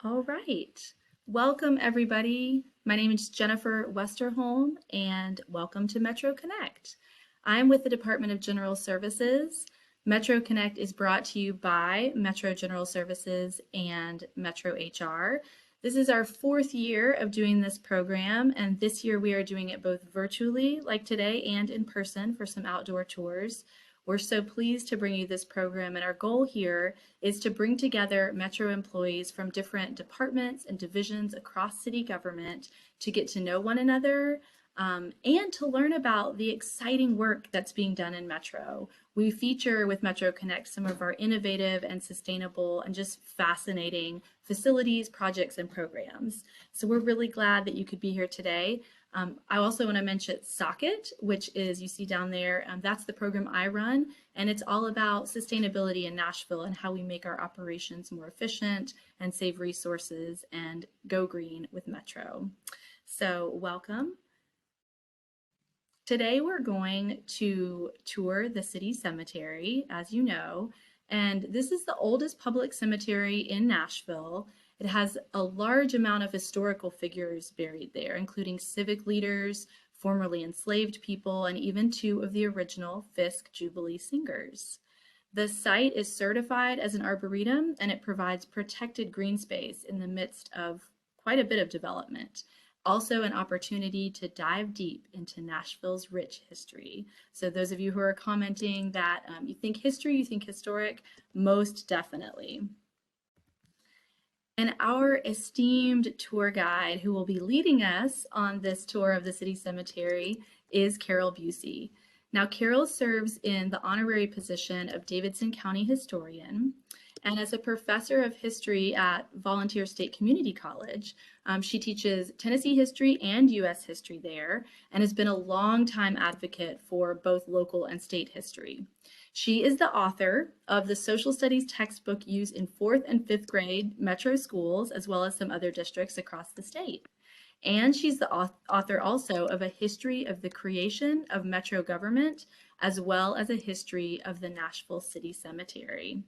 All right. Welcome, everybody. My name is Jennifer Westerholm, and welcome to MetroConnect. I'm with the Department of General Services. MetroConnect is brought to you by Metro General Services and Metro HR. This is our fourth year of doing this program, and this year we are doing it both virtually, like today, and in person for some outdoor tours. We're so pleased to bring you this program, and our goal here is to bring together Metro employees from different departments and divisions across city government to get to know one another and to learn about the exciting work that's being done in Metro. We feature with MetroConnect some of our innovative and sustainable and just fascinating facilities, projects, and programs. So we're really glad that you could be here today. I also want to mention Socket, which is, you see down there, that's the program I run, and it's all about sustainability in Nashville and how we make our operations more efficient and save resources and go green with Metro. So welcome. Today we're going to tour the city cemetery, as you know, and this is the oldest public cemetery in Nashville. It has a large amount of historical figures buried there, including civic leaders, formerly enslaved people, and even two of the original Fisk Jubilee singers. The site is certified as an arboretum, and it provides protected green space in the midst of quite a bit of development. Also an opportunity to dive deep into Nashville's rich history. So those of you who are commenting that you think history, you think historic, most definitely. And our esteemed tour guide who will be leading us on this tour of the city cemetery is Carole Bucy. Now, Carole serves in the honorary position of Davidson County Historian, and as a professor of history at Volunteer State Community College, she teaches Tennessee history and U.S. history there, and has been a longtime advocate for both local and state history. She is the author of the social studies textbook used in 4th and 5th grade Metro schools, as well as some other districts across the state. And she's the author also of a history of the creation of Metro government, as well as a history of the Nashville City Cemetery.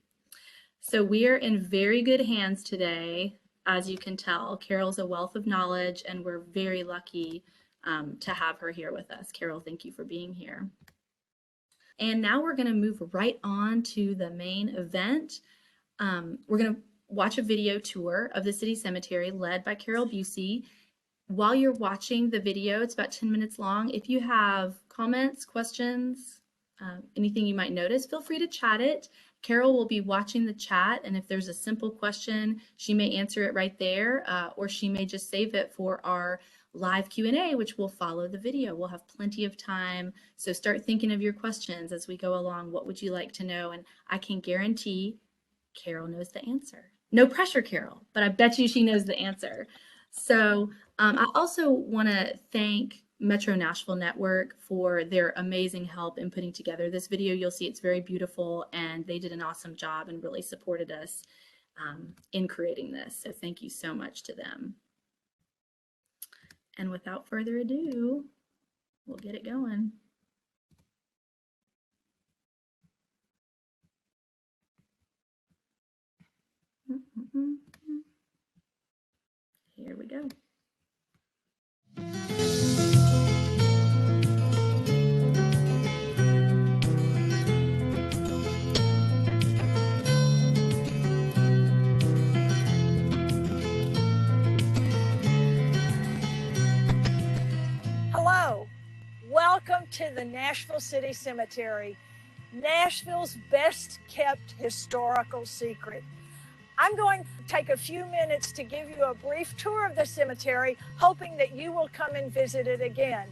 So we are in very good hands today, as you can tell. Carole's a wealth of knowledge, and we're very lucky to have her here with us. Carole, thank you for being here. And now we're going to move right on to the main event. We're going to watch a video tour of the city cemetery led by Carole Bucy. While you're watching the video, it's about 10 minutes long. If you have comments, questions, anything you might notice, feel free to chat it. Carole will be watching the chat, and if there's a simple question, she may answer it right there, or she may just save it for our live Q&A, which will follow the video. We'll have plenty of time, so start thinking of your questions as we go along. What would you like to know? And I can guarantee Carole knows the answer. No pressure, Carole, but I bet you she knows the answer. So I also want to thank Metro Nashville Network for their amazing help in putting together this video. You'll see it's very beautiful, and they did an awesome job and really supported us in creating this. So thank you so much to them. And without further ado, we'll get it going. Here we go. Hello, welcome to the Nashville City Cemetery, Nashville's best kept historical secret. I'm going to take a few minutes to give you a brief tour of the cemetery, hoping that you will come and visit it again.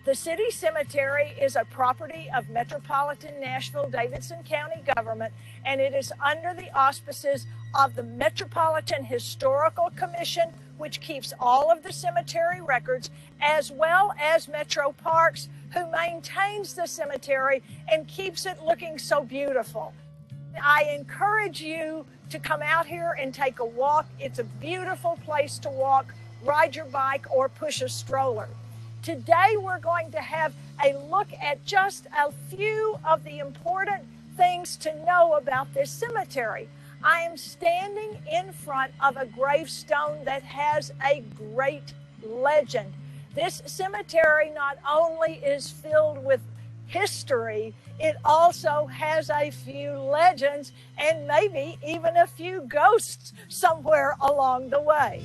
The City Cemetery is a property of Metropolitan Nashville Davidson County government, and it is under the auspices of the Metropolitan Historical Commission, which keeps all of the cemetery records, as well as Metro Parks, who maintains the cemetery and keeps it looking so beautiful. I encourage you to come out here and take a walk. It's a beautiful place to walk, ride your bike, or push a stroller. Today, we're going to have a look at just a few of the important things to know about this cemetery. I am standing in front of a gravestone that has a great legend. This cemetery not only is filled with history, it also has a few legends and maybe even a few ghosts somewhere along the way.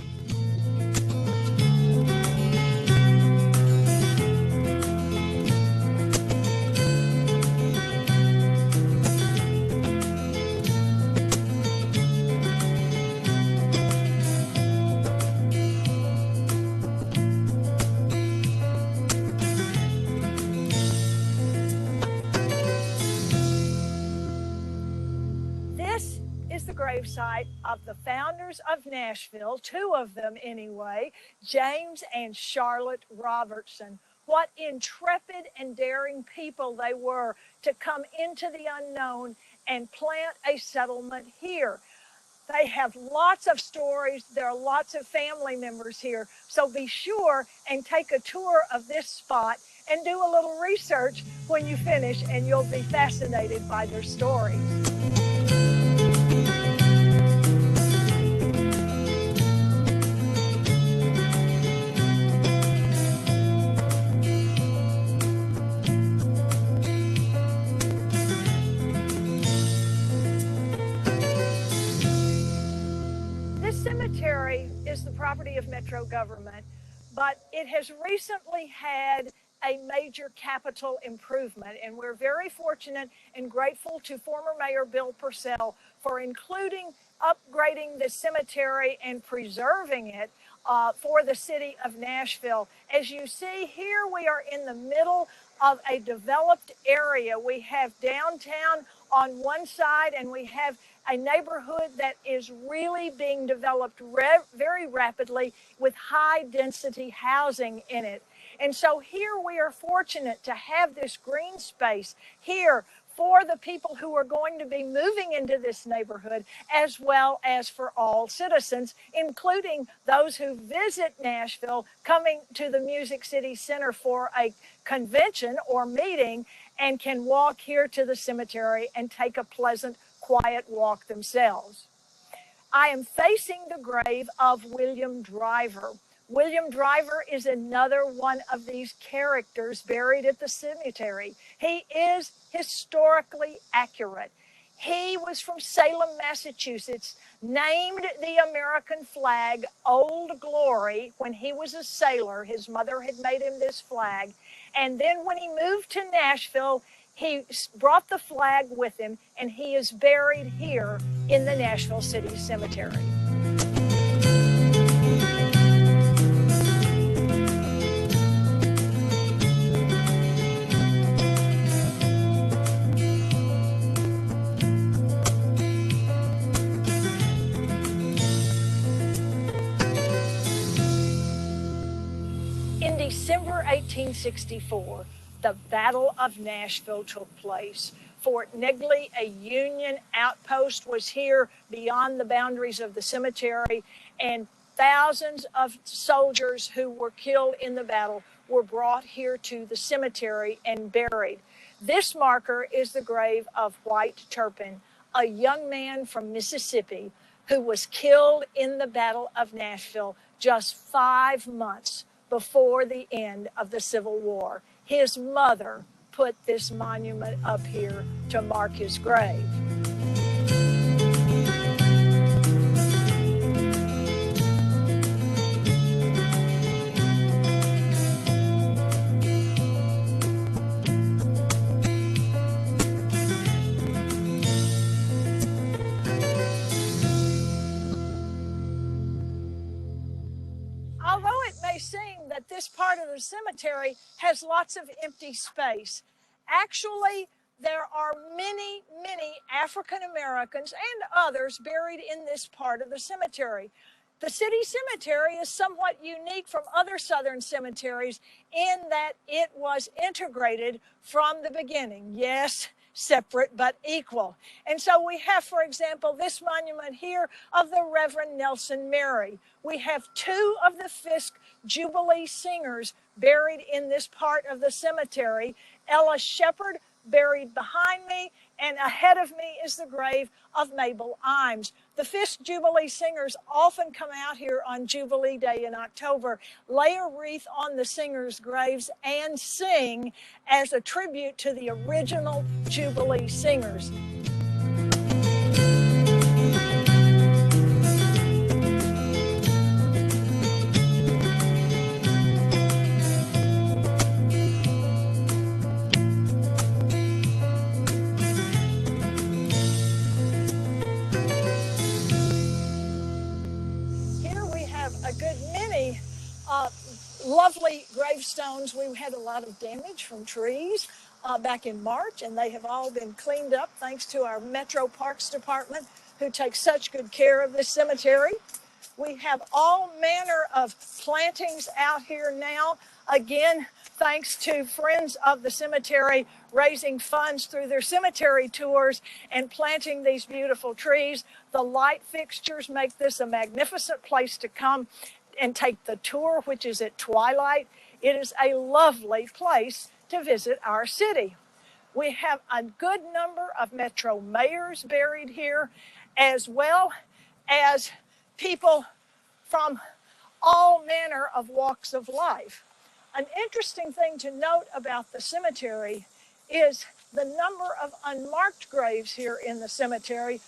This is the gravesite of the founders of Nashville, two of them anyway, James and Charlotte Robertson. What intrepid and daring people they were to come into the unknown and plant a settlement here. They have lots of stories. There are lots of family members here. So be sure and take a tour of this spot and do a little research when you finish, and you'll be fascinated by their stories. This cemetery is the property of Metro government, but it has recently had a major capital improvement, and we're very fortunate and grateful to former Mayor Bill Purcell for including upgrading the cemetery and preserving it for the city of Nashville. As you see here, we are in the middle of a developed area. We have downtown on one side, and we have a neighborhood that is really being developed very rapidly with high density housing in it. And so here we are fortunate to have this green space here for the people who are going to be moving into this neighborhood, as well as for all citizens, including those who visit Nashville, coming to the Music City Center for a convention or meeting, and can walk here to the cemetery and take a pleasant, quiet walk themselves. I am facing the grave of William Driver. William Driver is another one of these characters buried at the cemetery. He is historically accurate. He was from Salem, Massachusetts, named the American flag Old Glory when he was a sailor. His mother had made him this flag. And then when he moved to Nashville, he brought the flag with him, and he is buried here in the Nashville City Cemetery. In December 1864, the Battle of Nashville took place. Fort Negley, a Union outpost, was here beyond the boundaries of the cemetery, and thousands of soldiers who were killed in the battle were brought here to the cemetery and buried. This marker is the grave of White Turpin, a young man from Mississippi who was killed in the Battle of Nashville just 5 months before the end of the Civil War. His mother put this monument up here to mark his grave. Although it may seem that this part of the cemetery has lots of empty space, actually there are many, many African Americans and others buried in this part of the cemetery. The city cemetery is somewhat unique from other Southern cemeteries in that it was integrated from the beginning. Yes, separate but equal. And so we have, for example, this monument here of the Reverend Nelson Mary. We have two of the Fisk Jubilee singers buried in this part of the cemetery. Ella Shepherd buried behind me, and ahead of me is the grave of Mabel Imes. The Fisk Jubilee Singers often come out here on Jubilee Day in October, lay a wreath on the singers' graves, and sing as a tribute to the original Jubilee Singers. A good many lovely gravestones. We had a lot of damage from trees back in March, and they have all been cleaned up thanks to our Metro Parks Department, who takes such good care of this cemetery. We have all manner of plantings out here now. Again, thanks to friends of the cemetery raising funds through their cemetery tours and planting these beautiful trees. The light fixtures make this a magnificent place to come and take the tour, which is at twilight. It is a lovely place to visit our city. We have a good number of Metro mayors buried here, as well as people from all manner of walks of life. An interesting thing to note about the cemetery is the number of unmarked graves here in the cemetery.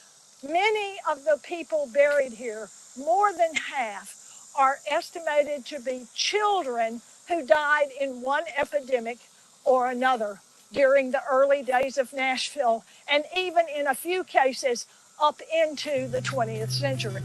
Many of the people buried here, more than half, are estimated to be children who died in one epidemic or another during the early days of Nashville, and even in a few cases up into the 20th century.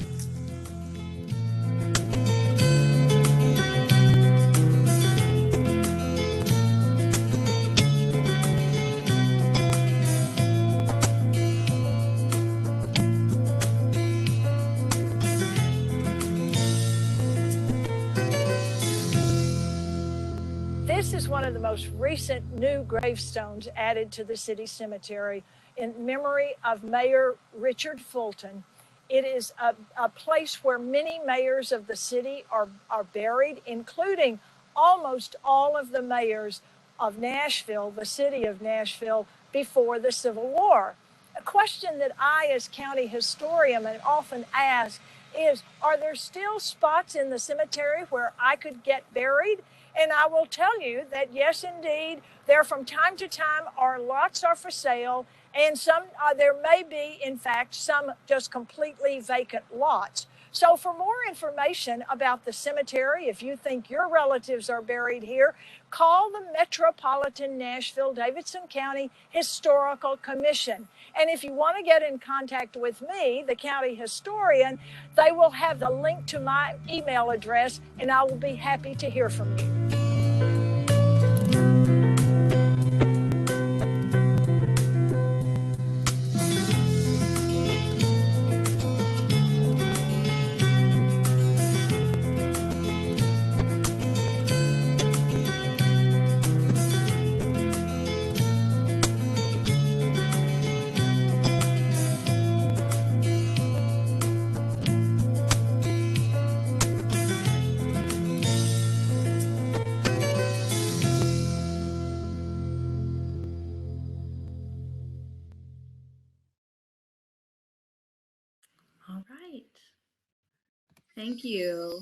This is one of the most recent new gravestones added to the city cemetery in memory of Mayor Richard Fulton. It is a place where many mayors of the city are buried, including almost all of the mayors of Nashville, the city of Nashville, before the Civil War. A question that I, as county historian, often ask is, are there still spots in the cemetery where I could get buried? And I will tell you that yes, indeed, there from time to time our lots are for sale, and some there may be, in fact, some just completely vacant lots. So for more information about the cemetery, if you think your relatives are buried here, call the Metropolitan Nashville Davidson County Historical Commission. And if you want to get in contact with me, the county historian, they will have the link to my email address, and I will be happy to hear from you. All right. Thank you.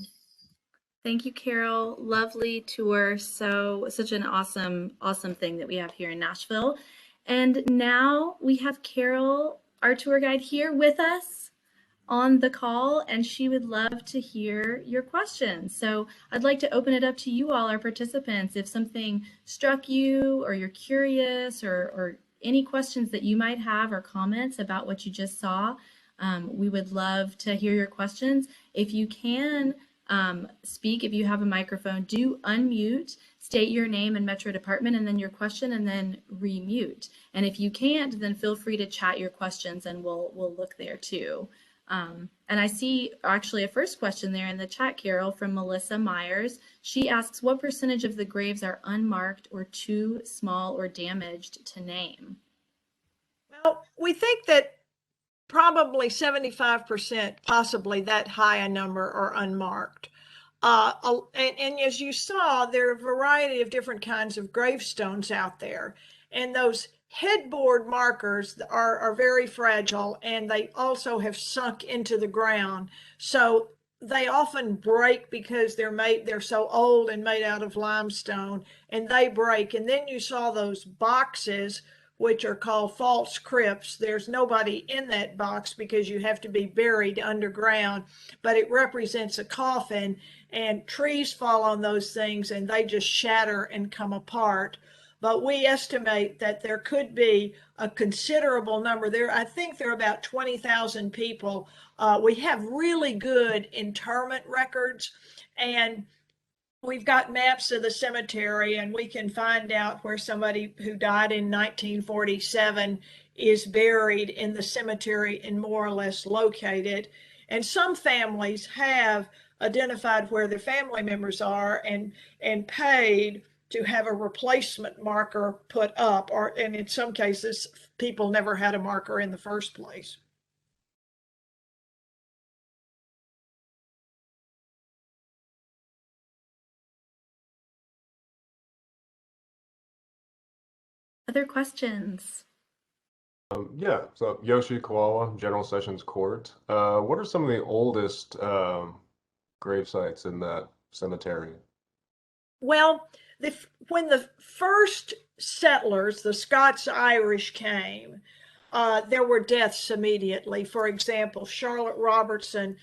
Thank you, Carole. Lovely tour. Such an awesome thing that we have here in Nashville. And now we have Carole, our tour guide, here with us on the call, and she would love to hear your questions. So I'd like to open it up to you all, our participants. If something struck you, or you're curious, or any questions that you might have or comments about what you just saw, we would love to hear your questions. If you can speak, if you have a microphone, do unmute, state your name and Metro Department, and then your question, and then remute. And if you can't, then feel free to chat your questions, and we'll look there too. And I see actually a first question there in the chat, Carole, from Melissa Myers. She asks, what percentage of the graves are unmarked or too small or damaged to name? Well, we think that probably 75%, possibly that high a number, are unmarked. And as you saw, there are a variety of different kinds of gravestones out there. And those headboard markers are very fragile, and they also have sunk into the ground. So they often break because they're so old and made out of limestone, and they break. And then you saw those boxes, which are called false crypts. There's nobody in that box because you have to be buried underground, but it represents a coffin, and trees fall on those things and they just shatter and come apart. But we estimate that there could be a considerable number there. I think there are about 20,000 people. We have really good interment records, and we've got maps of the cemetery, and we can find out where somebody who died in 1947 is buried in the cemetery and more or less located. And some families have identified where their family members are and paid to have a replacement marker put up, and in some cases, people never had a marker in the first place. Other questions? Yeah, so Yoshi Koala, General Sessions Court. What are some of the oldest grave sites in that cemetery? Well, when the first settlers, the Scots-Irish, came, there were deaths immediately. For example, Charlotte Robertson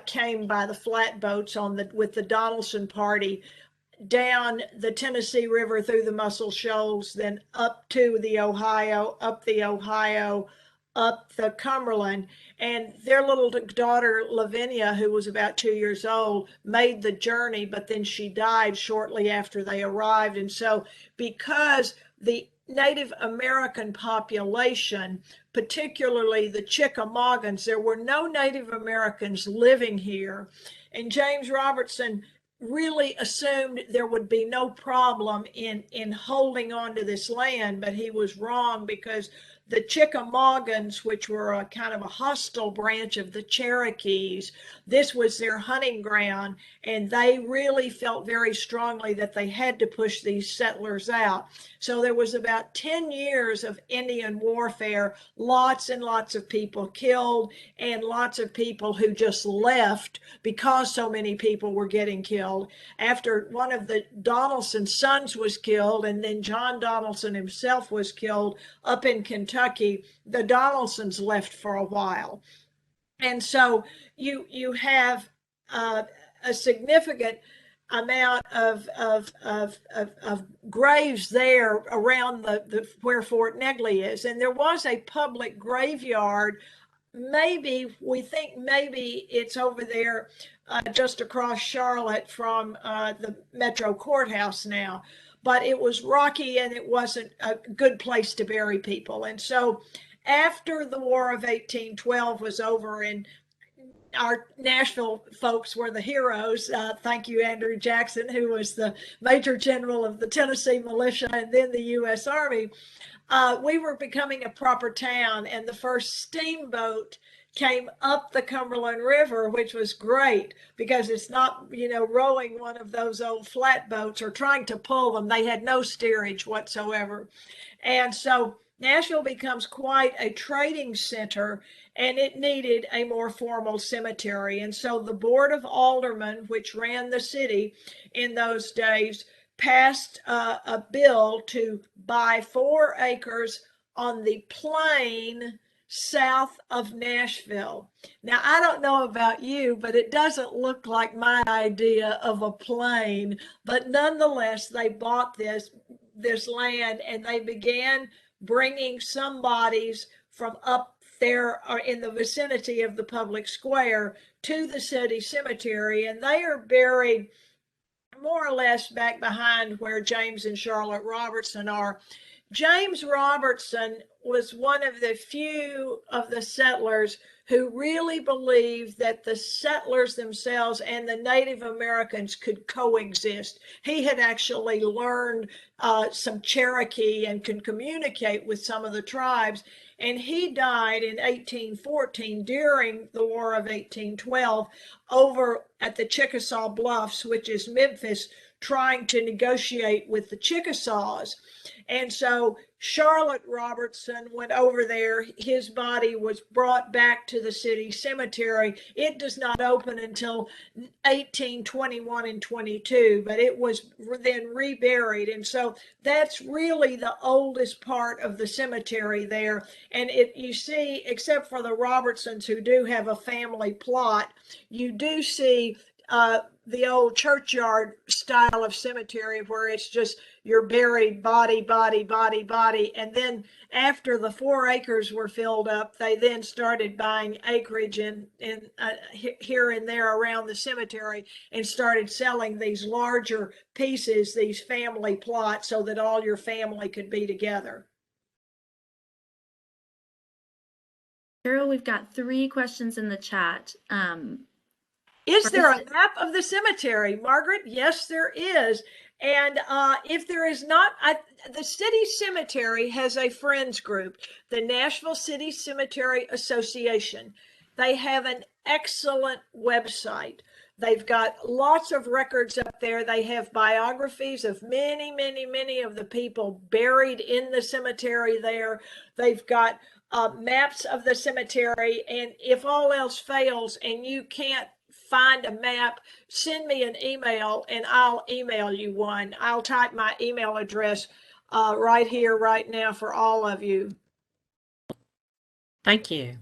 came by the flatboats with the Donaldson party down the Tennessee River through the Muscle Shoals, then up to the Ohio, up the Cumberland. And their little daughter, Lavinia, who was about 2 years old, made the journey, but then she died shortly after they arrived. And so, because the Native American population, particularly the Chickamaugans, there were no Native Americans living here. And James Robertson really assumed there would be no problem in holding on to this land, but he was wrong, because the Chickamaugans, which were a kind of a hostile branch of the Cherokees, this was their hunting ground, and they really felt very strongly that they had to push these settlers out. So there was about 10 years of Indian warfare, lots and lots of people killed, and lots of people who just left because so many people were getting killed. After one of the Donaldson sons was killed, and then John Donaldson himself was killed up in Kentucky, the Donaldsons left for a while. And so you have a significant amount of graves there around where Fort Negley is. And there was a public graveyard. We think maybe it's over there just across Charlotte from the Metro Courthouse now. But it was rocky, and it wasn't a good place to bury people. And so after the War of 1812 was over, and our Nashville folks were the heroes. Thank you, Andrew Jackson, who was the Major General of the Tennessee Militia and then the U.S. Army. We were becoming a proper town, and the first steamboat came up the Cumberland River, which was great because it's not, rowing one of those old flatboats or trying to pull them. They had no steerage whatsoever. And so Nashville becomes quite a trading center, and it needed a more formal cemetery. And so the Board of Aldermen, which ran the city in those days, passed a bill to buy 4 acres on the plain south of Nashville. Now, I don't know about you, but it doesn't look like my idea of a plain. But nonetheless, they bought this land, and they began bringing some bodies from up there or in the vicinity of the public square to the city cemetery, and they are buried more or less back behind where James and Charlotte Robertson are. James Robertson was one of the few of the settlers who really believed that the settlers themselves and the Native Americans could coexist. He had actually learned some Cherokee and could communicate with some of the tribes. And he died in 1814 during the War of 1812 over at the Chickasaw Bluffs, which is Memphis, trying to negotiate with the Chickasaws. And so Charlotte Robertson went over there. His body was brought back to the city cemetery. It does not open until 1821 and 22, but it was then reburied. And so that's really the oldest part of the cemetery there. And you see, except for the Robertsons who do have a family plot, you do see the old churchyard style of cemetery where it's just you're buried body, body, body, body. And then after the 4 acres were filled up, they then started buying acreage in here and there around the cemetery and started selling these larger pieces, these family plots, so that all your family could be together. Carole, we've got 3 questions in the chat. Is there a map of the cemetery, Margaret? Yes, there is. And if there is not, the city cemetery has a friends group, the Nashville City Cemetery Association. They have an excellent website. They've got lots of records up there. They have biographies of many, many, many of the people buried in the cemetery there. They've got maps of the cemetery. And if all else fails and you can't find a map, send me an email and I'll email you one. I'll type my email address right here, right now for all of you. Thank you.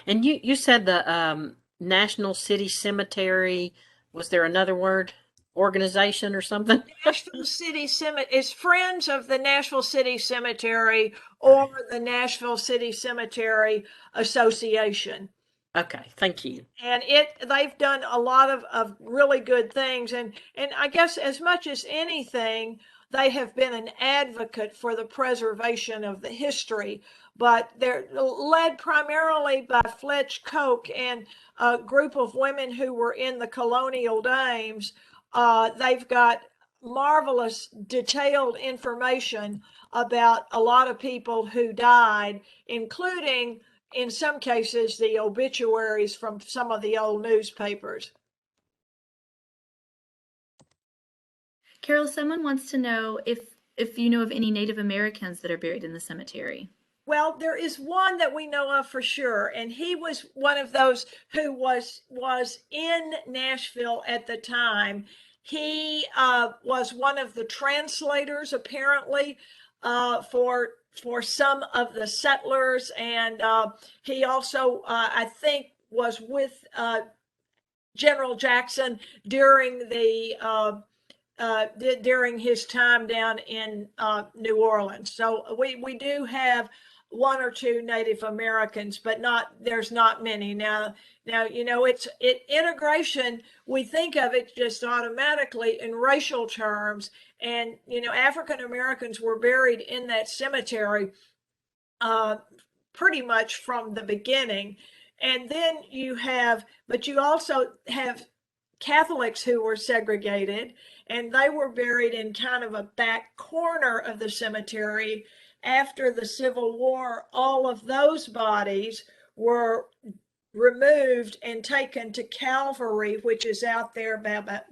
And you said the National City Cemetery, was there another word? Organization or something? Nashville City Cemetery is Friends of the Nashville City Cemetery or the Nashville City Cemetery Association. Okay, thank you. And they've done a lot of really good things. And I guess as much as anything, they have been an advocate for the preservation of the history. But they're led primarily by Fletch Coke and a group of women who were in the colonial dames. They've got marvelous detailed information about a lot of people who died, including in some cases, the obituaries from some of the old newspapers. Carole, someone wants to know if you know of any Native Americans that are buried in the cemetery. Well, there is one that we know of for sure, and he was one of those who was in Nashville at the time. He was one of the translators, apparently, for some of the settlers, and he also, I think, was with General Jackson during the during his time down in New Orleans. So we do have 1 or 2 Native Americans, but there's not many now. You know, integration, we think of it just automatically in racial terms. And, you know, African Americans were buried in that cemetery pretty much from the beginning. And then but you also have Catholics who were segregated, and they were buried in kind of a back corner of the cemetery. After the Civil War, all of those bodies were removed and taken to Calvary, which is out there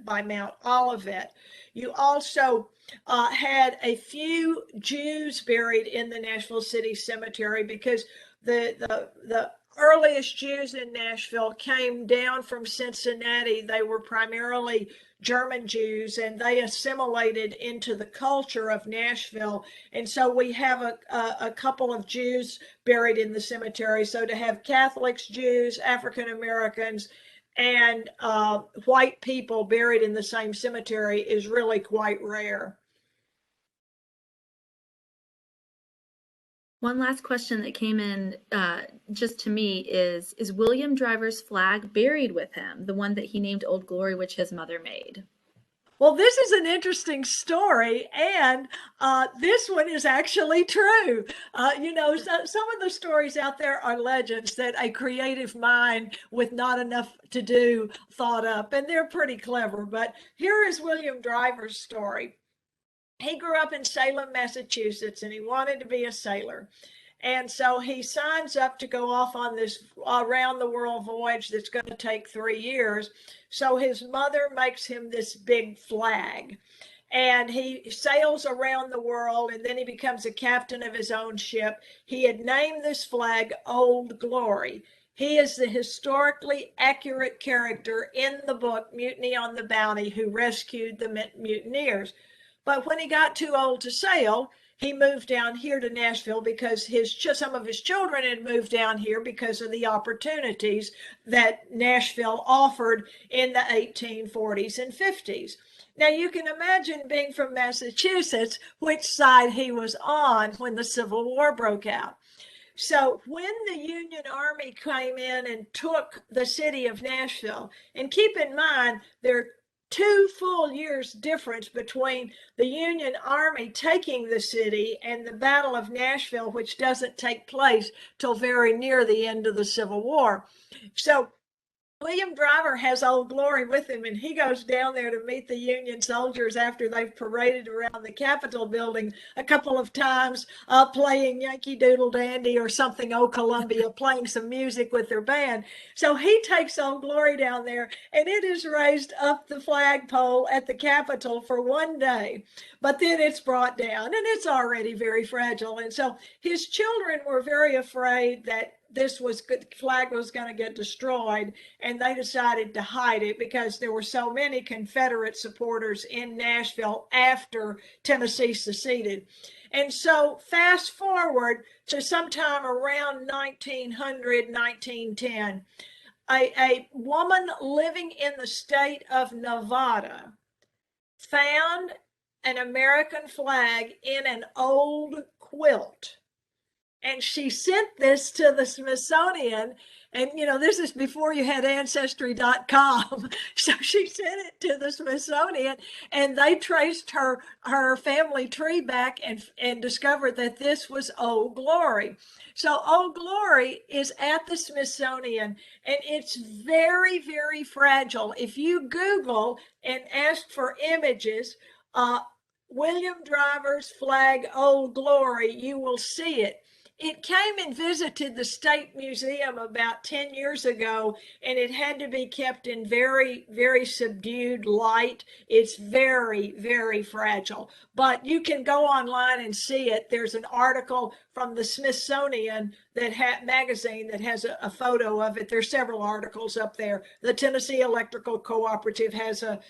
by Mount Olivet. You also had a few Jews buried in the Nashville City Cemetery because the earliest Jews in Nashville came down from Cincinnati. They were primarily German Jews, and they assimilated into the culture of Nashville. And so we have a couple of Jews buried in the cemetery. So to have Catholics, Jews, African Americans, and white people buried in the same cemetery is really quite rare. One last question that came in just to me is William Driver's flag buried with him, the one that he named Old Glory, which his mother made? Well, this is an interesting story, and this one is actually true. You know, some of the stories out there are legends that a creative mind with not enough to do thought up, and they're pretty clever. But here is William Driver's story. He grew up in Salem, Massachusetts, and he wanted to be a sailor. And so he signs up to go off on this around the world voyage that's going to take 3 years. So his mother makes him this big flag. and he sails around the world, and then he becomes a captain of his own ship. He had named this flag Old Glory. He is the historically accurate character in the book Mutiny on the Bounty who rescued the mutineers. But when he got too old to sail, he moved down here to Nashville because some of his children had moved down here because of the opportunities that Nashville offered in the 1840s and 50s. Now you can imagine, being from Massachusetts, which side he was on when the Civil War broke out. So when the Union Army came in and took the city of Nashville, and keep in mind, there are 2 full years difference between the Union Army taking the city and the Battle of Nashville, which doesn't take place till very near the end of the Civil War. So William Driver has Old Glory with him, and he goes down there to meet the Union soldiers after they've paraded around the Capitol building a couple of times, playing Yankee Doodle Dandy or something, Oh Columbia, playing some music with their band. So he takes Old Glory down there, and it is raised up the flagpole at the Capitol for one day. But then it's brought down, and it's already very fragile. And so his children were very afraid that this flag was going to get destroyed, and they decided to hide it because there were so many Confederate supporters in Nashville after Tennessee seceded. And so fast forward to sometime around 1900, 1910, a woman living in the state of Nevada found an American flag in an old quilt. And she sent this to the Smithsonian. And, this is before you had Ancestry.com. So she sent it to the Smithsonian, and they traced her family tree back and discovered that this was Old Glory. So Old Glory is at the Smithsonian, and it's very, very fragile. If you Google and ask for images, William Driver's flag, Old Glory, you will see it. It came and visited the State Museum about 10 years ago, and it had to be kept in very, very subdued light. It's very, very fragile, but you can go online and see it. There's an article from the Smithsonian magazine that has a photo of it. There's several articles up there. The Tennessee Electrical Cooperative has a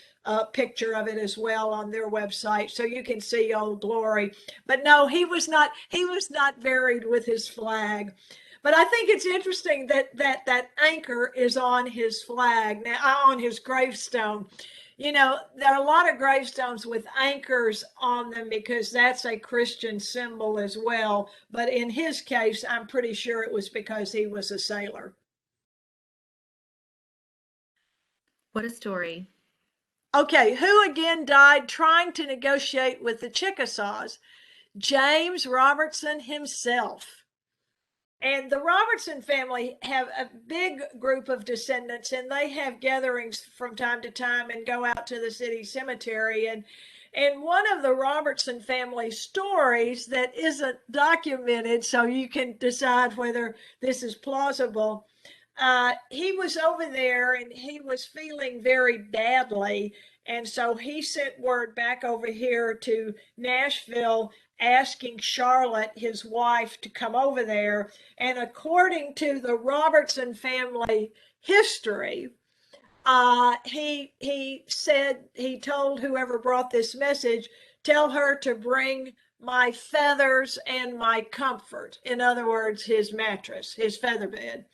picture of it as well on their website, so you can see Old Glory. But no, he was not buried with his flag. But I think it's interesting that anchor is on his flag now, on his gravestone. There are a lot of gravestones with anchors on them because that's a Christian symbol as well. But in his case, I'm pretty sure it was because he was a sailor. What a story. Okay, who again died trying to negotiate with the Chickasaws? James Robertson himself. And the Robertson family have a big group of descendants, and they have gatherings from time to time and go out to the city cemetery. And one of the Robertson family stories that isn't documented, so you can decide whether this is plausible, he was over there and he was feeling very badly. And so he sent word back over here to Nashville asking Charlotte, his wife, to come over there. And according to the Robertson family history, he told whoever brought this message, tell her to bring my feathers and my comfort. In other words, his mattress, his feather bed.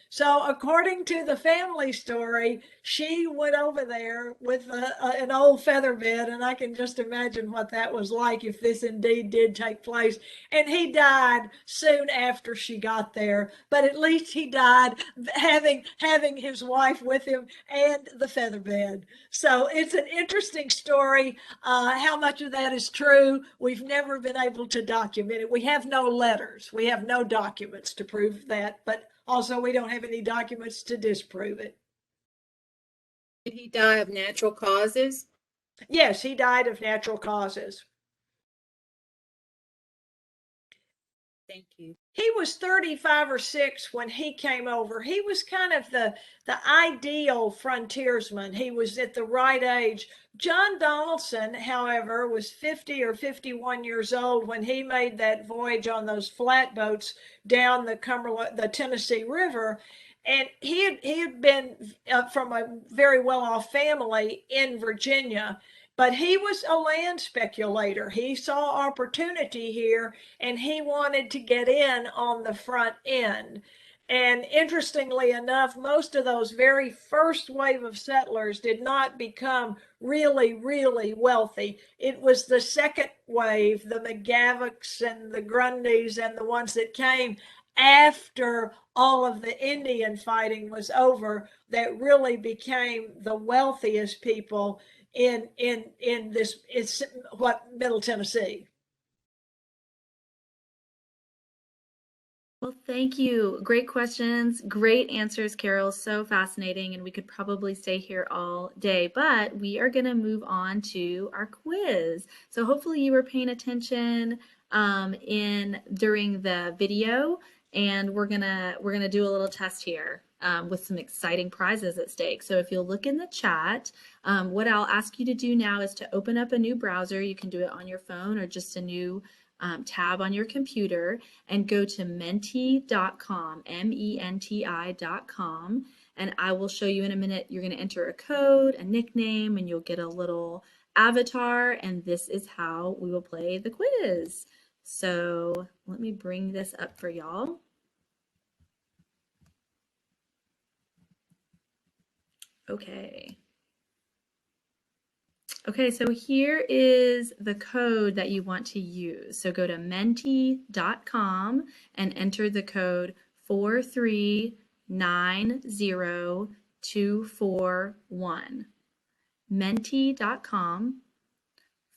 So according to the family story, she went over there with an old feather bed, and I can just imagine what that was like if this indeed did take place. And he died soon after she got there, but at least he died having his wife with him and the feather bed. So it's an interesting story. How much of that is true? We've never been able to document it. We have no letters. We have no documents to prove that, but also, we don't have any documents to disprove it. Did he die of natural causes? Yes, he died of natural causes. Thank you. he was 35 or 6 when he came over. He was kind of the ideal frontiersman. He was at the right age. John Donaldson, however, was 50 or 51 years old when he made that voyage on those flatboats down the Tennessee River. And he had been from a very well-off family in Virginia, but he was a land speculator. He saw opportunity here and he wanted to get in on the front end. And interestingly enough, most of those very first wave of settlers did not become really, really wealthy. It was the second wave, the McGavocks and the Grundys and the ones that came after all of the Indian fighting was over, that really became the wealthiest people in this is what Middle Tennessee. Well, thank you. Great questions, great answers, Carole. So fascinating, and we could probably stay here all day, but we are going to move on to our quiz. So hopefully you were paying attention during the video, and we're gonna do a little test here with some exciting prizes at stake. So if you'll look in the chat, what I'll ask you to do now is to open up a new browser. You can do it on your phone or just a new tab on your computer, and go to menti.com, menti.com, and I will show you in a minute. You're going to enter a code, a nickname, and you'll get a little avatar, and this is how we will play the quiz. So let me bring this up for y'all. Okay. Okay, so here is the code that you want to use. So go to menti.com and enter the code 4390241. Menti.com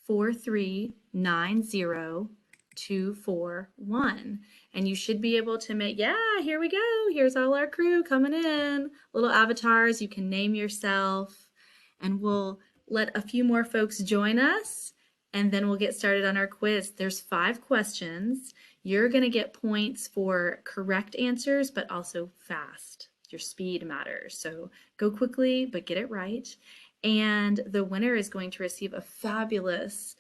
4390241. And you should be able to make, yeah, here we go. Here's all our crew coming in. Little avatars, you can name yourself, and we'll let a few more folks join us, and then we'll get started on our quiz. There's 5 questions. You're going to get points for correct answers, but also fast. Your speed matters. So go quickly, but get it right. And the winner is going to receive a fabulous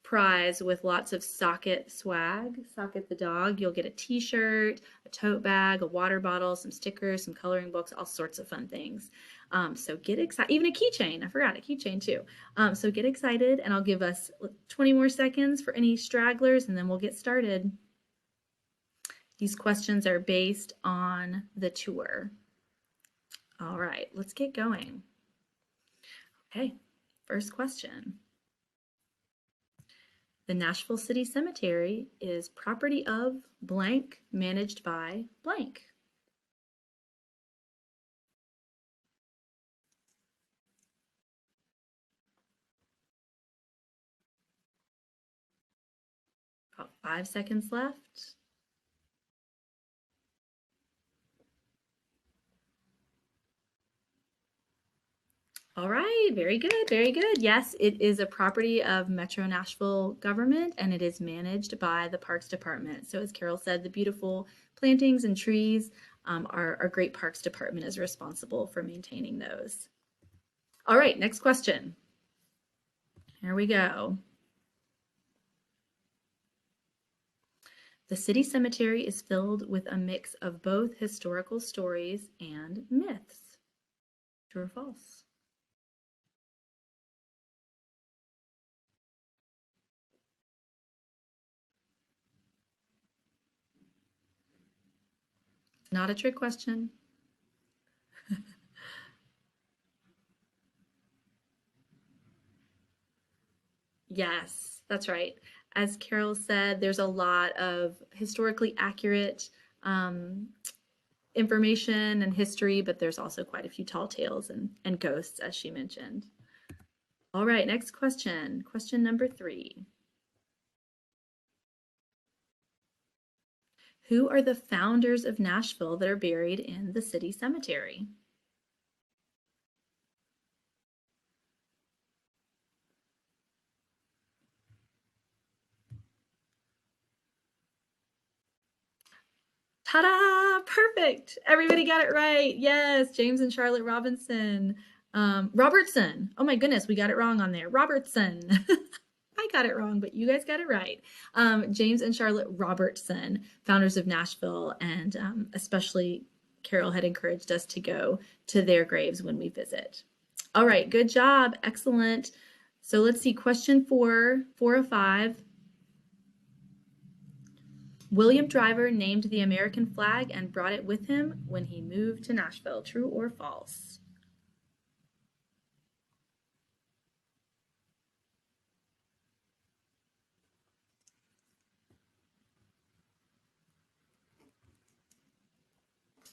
prize with lots of Socket swag. Socket the dog. You'll get a t-shirt, a tote bag, a water bottle, some stickers, some coloring books, all sorts of fun things. So get excited, even a keychain. I forgot a keychain too. So get excited, and I'll give us 20 more seconds for any stragglers, and then we'll get started. These questions are based on the tour. All right, let's get going. Okay, first question. The Nashville City Cemetery is property of blank, managed by blank. About 5 seconds left. All right, very good, very good. Yes, it is a property of Metro Nashville government, and it is managed by the Parks Department. So as Carole said, the beautiful plantings and trees, our great Parks Department is responsible for maintaining those. All right, next question. Here we go. The city cemetery is filled with a mix of both historical stories and myths. True or false? Not a trick question. Yes, that's right. As Carole said, there's a lot of historically accurate information and history, but there's also quite a few tall tales and ghosts, as she mentioned. All right, next question. Question number 3. Who are the founders of Nashville that are buried in the city cemetery? Ta-da! Perfect. Everybody got it right. Yes, James and Charlotte Robertson. Oh my goodness, we got it wrong on there. Robertson. I got it wrong, but you guys got it right. James and Charlotte Robertson, founders of Nashville, and especially Carole had encouraged us to go to their graves when we visit. All right, good job. Excellent. So let's see, question 4 of 5. William Driver named the American flag and brought it with him when he moved to Nashville. True or false?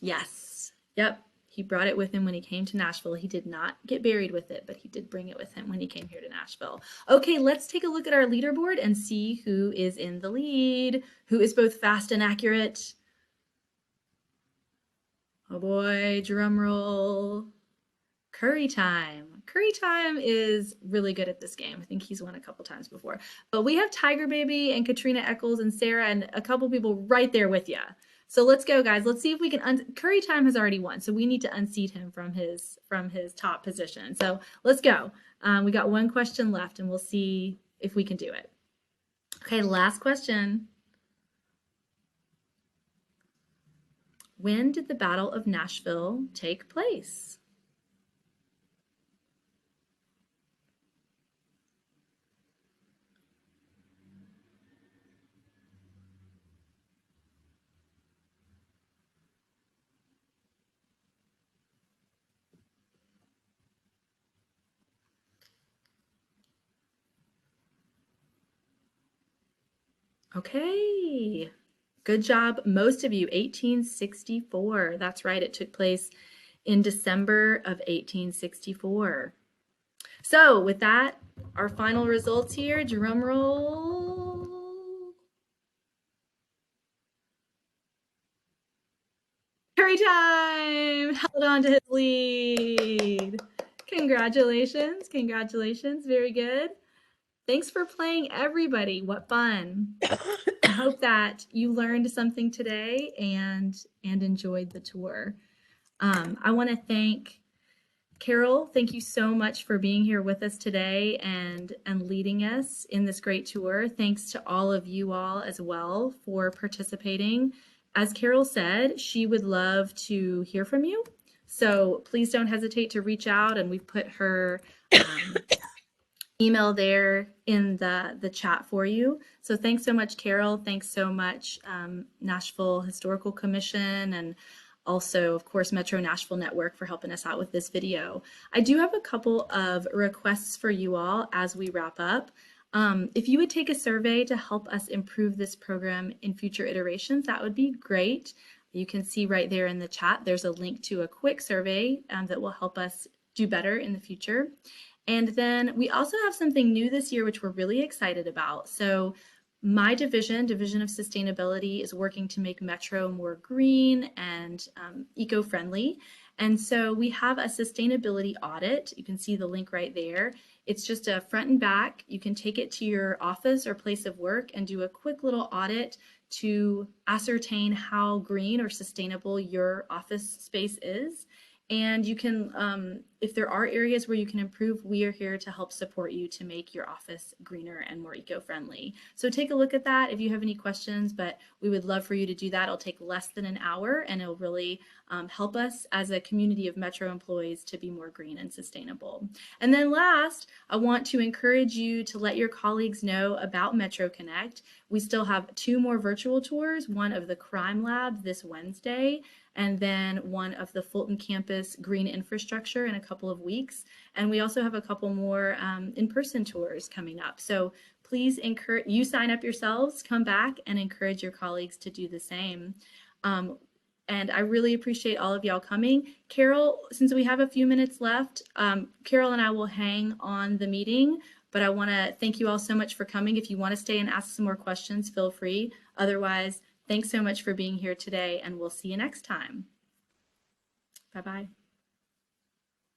Yes. Yep. He brought it with him when he came to Nashville. He did not get buried with it, but he did bring it with him when he came here to Nashville. Okay, let's take a look at our leaderboard and see who is in the lead, who is both fast and accurate. Oh boy, drum roll. Curry Time. Curry Time is really good at this game. I think he's won a couple times before. But we have Tiger Baby and Katrina Eccles and Sarah and a couple people right there with you. So let's go, guys. Let's see if we can. Curry Time has already won, so we need to unseat him from his top position. So let's go. We got one question left, and we'll see if we can do it. Okay, last question. When did the Battle of Nashville take place? Okay, good job, most of you. 1864. That's right, it took place in December of 1864. So with that, our final results here, drum roll. Curry Time held on to his lead. Congratulations, congratulations, very good. Thanks for playing, everybody. What fun. I hope that you learned something today and enjoyed the tour. I want to thank Carole. Thank you so much for being here with us today and leading us in this great tour. Thanks to all of you all as well for participating. As Carole said, she would love to hear from you. So please don't hesitate to reach out, and we've put her email there in the chat for you. So thanks so much, Carole. Thanks so much, Nashville Historical Commission, and also, of course, Metro Nashville Network for helping us out with this video. I do have a couple of requests for you all as we wrap up. If you would take a survey to help us improve this program in future iterations, that would be great. You can see right there in the chat, there's a link to a quick survey that will help us do better in the future. And then we also have something new this year, which we're really excited about. So my division of sustainability, is working to make Metro more green and eco-friendly. And so we have a sustainability audit. You can see the link right there. It's just a front and back. You can take it to your office or place of work and do a quick little audit to ascertain how green or sustainable your office space is. And you can, if there are areas where you can improve, we are here to help support you to make your office greener and more eco-friendly. So take a look at that if you have any questions, but we would love for you to do that. It'll take less than an hour, and it'll really help us as a community of Metro employees to be more green and sustainable. And then last, I want to encourage you to let your colleagues know about MetroConnect. We still have 2 more virtual tours, one of the Crime Lab this Wednesday, and then one of the Fulton campus green infrastructure in a couple of weeks. And we also have a couple more in-person tours coming up. So please encourage you, sign up yourselves, come back, and encourage your colleagues to do the same. And I really appreciate all of y'all coming. Carole, since we have a few minutes left, Carole and I will hang on the meeting, but I want to thank you all so much for coming. If you want to stay and ask some more questions, feel free. Otherwise, thanks so much for being here today, and we'll see you next time. Bye-bye.